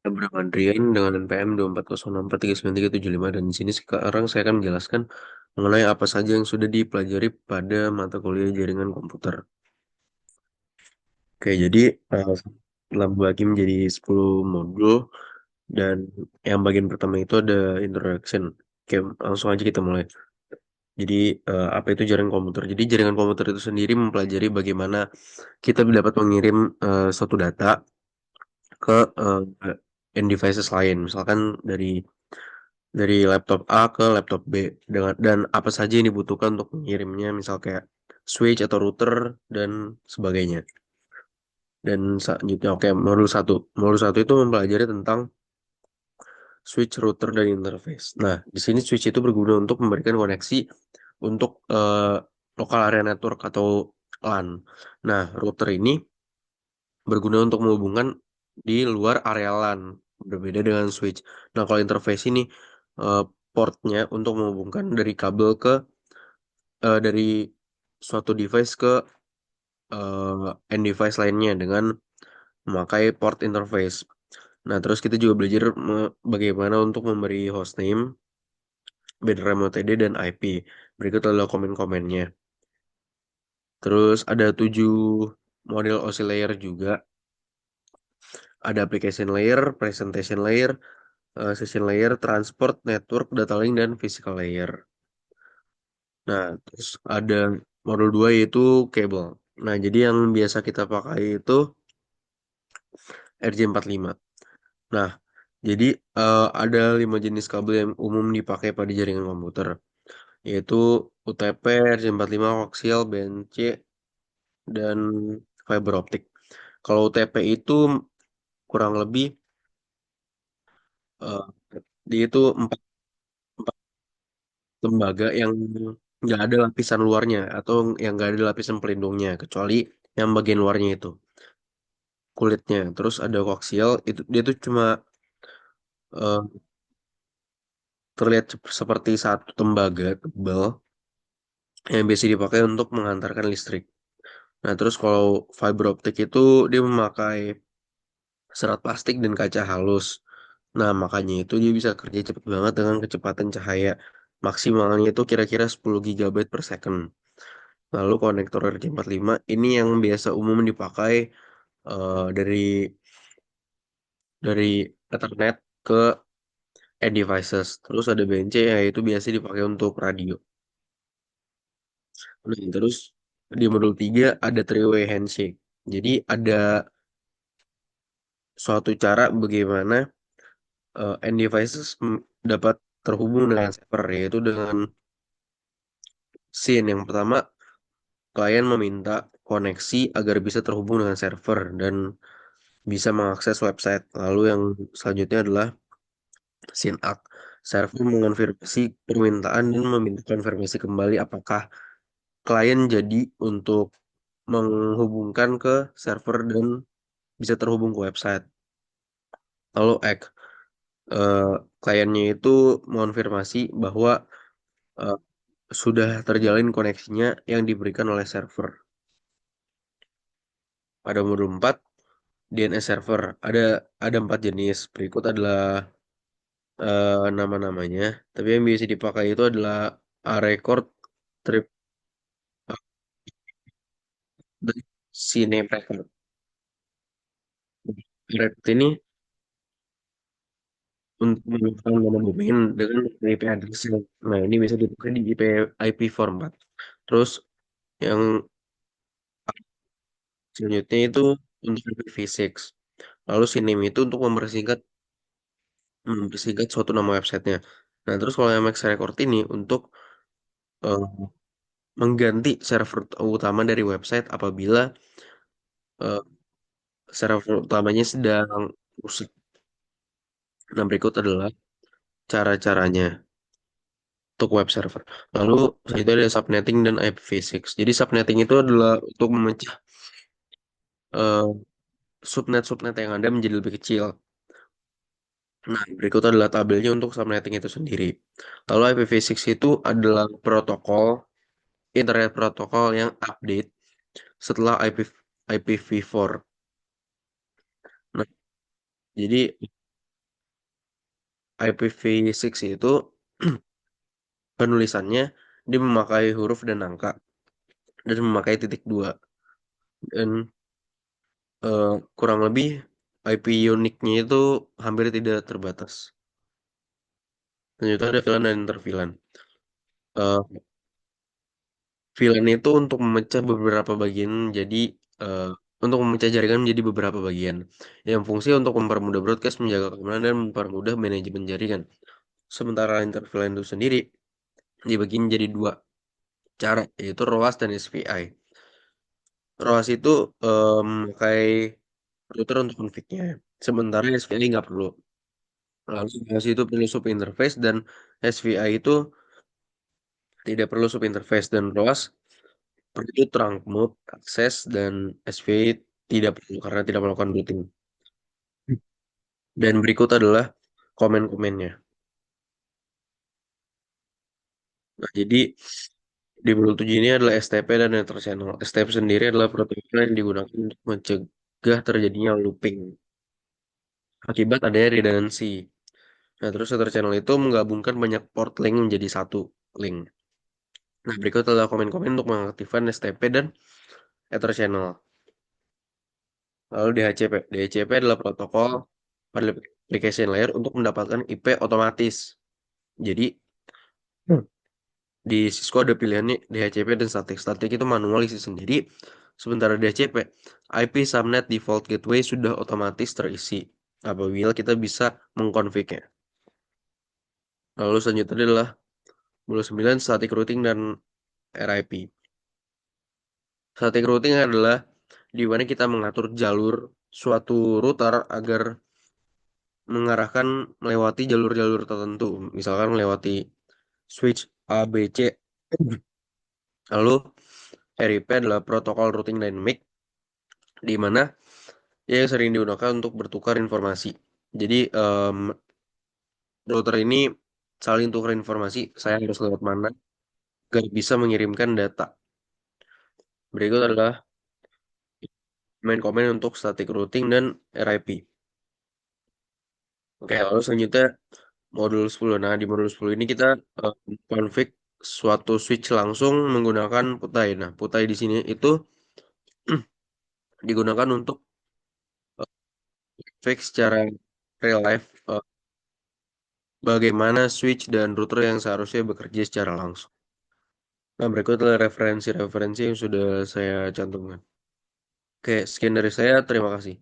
Abraham Adrian dengan NPM 24064397375 dan di sini sekarang saya akan menjelaskan mengenai apa saja yang sudah dipelajari pada mata kuliah jaringan komputer. Oke, jadi eh, telah membagi menjadi 10 modul dan yang bagian pertama itu ada introduction. Oke, langsung aja kita mulai. Jadi apa itu jaringan komputer? Jadi jaringan komputer itu sendiri mempelajari bagaimana kita dapat mengirim suatu data ke end devices lain. Misalkan dari laptop A ke laptop B dengan dan apa saja yang dibutuhkan untuk mengirimnya, misal kayak switch atau router dan sebagainya. Dan selanjutnya, oke, modul satu itu mempelajari tentang switch, router, dan interface. Nah, di sini switch itu berguna untuk memberikan koneksi untuk local area network atau LAN. Nah, router ini berguna untuk menghubungkan di luar area LAN, berbeda dengan switch. Nah, kalau interface ini eh, portnya untuk menghubungkan dari kabel dari suatu device ke end device lainnya dengan memakai port interface. Nah, terus kita juga belajar bagaimana untuk memberi hostname, bit MOTD, dan IP. Berikut adalah komen-komennya. Terus ada 7 model OSI layer juga. Ada application layer, presentation layer, session layer, transport, network, data link, dan physical layer. Nah, terus ada modul 2 yaitu cable. Nah, jadi yang biasa kita pakai itu RJ45. Nah, jadi ada 5 jenis kabel yang umum dipakai pada jaringan komputer, yaitu UTP, RJ45, koaksial, BNC, dan fiber optik. Kalau UTP itu kurang lebih eh, dia itu empat lembaga yang nggak ada lapisan luarnya atau yang nggak ada lapisan pelindungnya kecuali yang bagian luarnya itu kulitnya. Terus ada koaksial itu dia tuh cuma eh, terlihat seperti satu tembaga tebal yang biasa dipakai untuk mengantarkan listrik. Nah, terus kalau fiber optik itu dia memakai serat plastik dan kaca halus. Nah, makanya itu dia bisa kerja cepet banget dengan kecepatan cahaya. Maksimalnya itu kira-kira 10 gigabyte per second. Lalu konektor RJ45 ini yang biasa umum dipakai dari Ethernet ke end devices. Terus ada BNC yaitu biasa dipakai untuk radio. Nah, terus di modul 3 ada three-way handshake. Jadi ada suatu cara bagaimana end devices dapat terhubung dengan server, yaitu dengan SYN. Yang pertama, klien meminta koneksi agar bisa terhubung dengan server dan bisa mengakses website. Lalu yang selanjutnya adalah SYNACK. Server mengonfirmasi permintaan dan meminta konfirmasi kembali apakah klien jadi untuk menghubungkan ke server dan bisa terhubung ke website. Lalu ACK, eh, kliennya itu mengonfirmasi bahwa eh, sudah terjalin koneksinya yang diberikan oleh server. Pada modul 4 DNS server ada 4 jenis. Berikut adalah nama-namanya. Tapi yang biasa dipakai itu adalah A-Record, Trip, dan CNAME Record. Record ini untuk menyimpan nama domain dengan IP address. Nah, ini bisa dipakai di IP format. Terus yang selanjutnya itu untuk IPv6. Lalu CNAME itu untuk mempersingkat suatu nama websitenya. Nah, terus kalau MX Record ini untuk eh, mengganti server utama dari website apabila eh, server utamanya sedang rusak. Nah, berikut adalah cara-caranya untuk web server. Lalu itu ada subnetting dan IPv6. Jadi subnetting itu adalah untuk memecah eh, subnet-subnet yang ada menjadi lebih kecil. Nah, berikut adalah tabelnya untuk subnetting itu sendiri. Lalu IPv6 itu adalah protokol internet protokol yang update setelah IPv4. Nah, jadi IPv6 itu penulisannya dia memakai huruf dan angka dan memakai titik dua dan kurang lebih IP uniknya itu hampir tidak terbatas. Dan itu ada VLAN dan interVLAN. Eh VLAN itu untuk memecah beberapa bagian jadi eh, untuk memecah jaringan menjadi beberapa bagian yang fungsi untuk mempermudah broadcast, menjaga keamanan dan mempermudah manajemen jaringan. Sementara interVLAN itu sendiri dibagi menjadi dua cara, yaitu ROAS dan SPI. ROAS itu memakai router untuk config-nya, sementara SPI nggak perlu. Lalu ROAS itu perlu sub interface dan SPI itu tidak perlu sub interface dan ROAS perlu trunk mode, akses, dan SPI tidak perlu karena tidak melakukan routing. Dan berikut adalah komen-komennya. Nah, jadi di Bluetooth 7 ini adalah STP dan Ether Channel. STP sendiri adalah protokol yang digunakan untuk mencegah terjadinya looping akibat adanya redundancy. Nah, terus Ether Channel itu menggabungkan banyak port link menjadi satu link. Nah, berikut adalah komen-komen untuk mengaktifkan STP dan Ether Channel. Lalu DHCP. DHCP adalah protokol pada application layer untuk mendapatkan IP otomatis. Jadi, di Cisco ada pilihannya DHCP dan static. Static itu manual isi sendiri. Sementara DHCP, IP subnet default gateway sudah otomatis terisi apabila kita bisa mengkonfignya. Lalu selanjutnya adalah 9 static routing dan RIP. Static routing adalah di mana kita mengatur jalur suatu router agar mengarahkan melewati jalur-jalur tertentu, misalkan melewati switch A, B, C. Lalu RIP adalah protokol routing dynamic di mana yang sering digunakan untuk bertukar informasi. Jadi router ini saling tukar informasi, saya harus lewat mana agar bisa mengirimkan data. Berikut adalah main komen untuk static routing dan RIP. Oke, lalu selanjutnya modul 10. Nah, di modul 10 ini kita eh, config suatu switch langsung menggunakan Putai. Nah, Putai di sini itu digunakan untuk fix secara real life bagaimana switch dan router yang seharusnya bekerja secara langsung. Nah, berikut adalah referensi-referensi yang sudah saya cantumkan. Oke, sekian dari saya. Terima kasih.